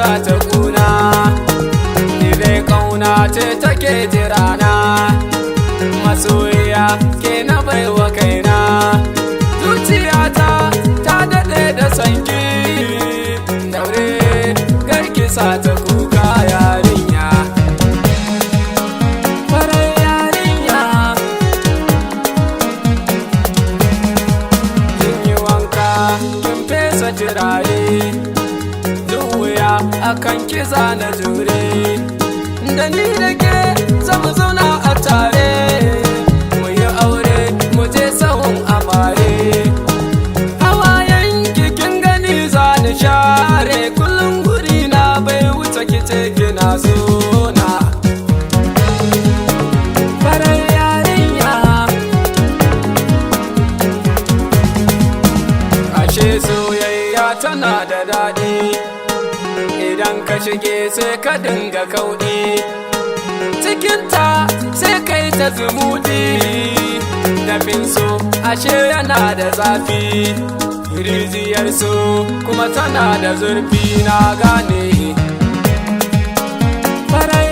sa ta kuna, ni dai kauna ce take jirana, masoyiya ke na baiwa kaina, zuciyata ta daɗe da sanki, daure garki sa ta kuka yarinya, farar yarinya. Kin yi wanka kin fesa turare, duk wuya akan kiza na jure, da ni da ke zamu zauna a tare, mu yi aure mu je sahun amare, hawayen kin gani za ni share, kullum guri na bai wuce kice kina sona, farar yarinya. Ashe soyayya tana da daɗi, idan ka shige sai ka dinga kauɗi, cikinta sai kai ta zumuɗi, dafin so ashe yana da zafi, rijiyar so kuma tana da zurfi na gane, farar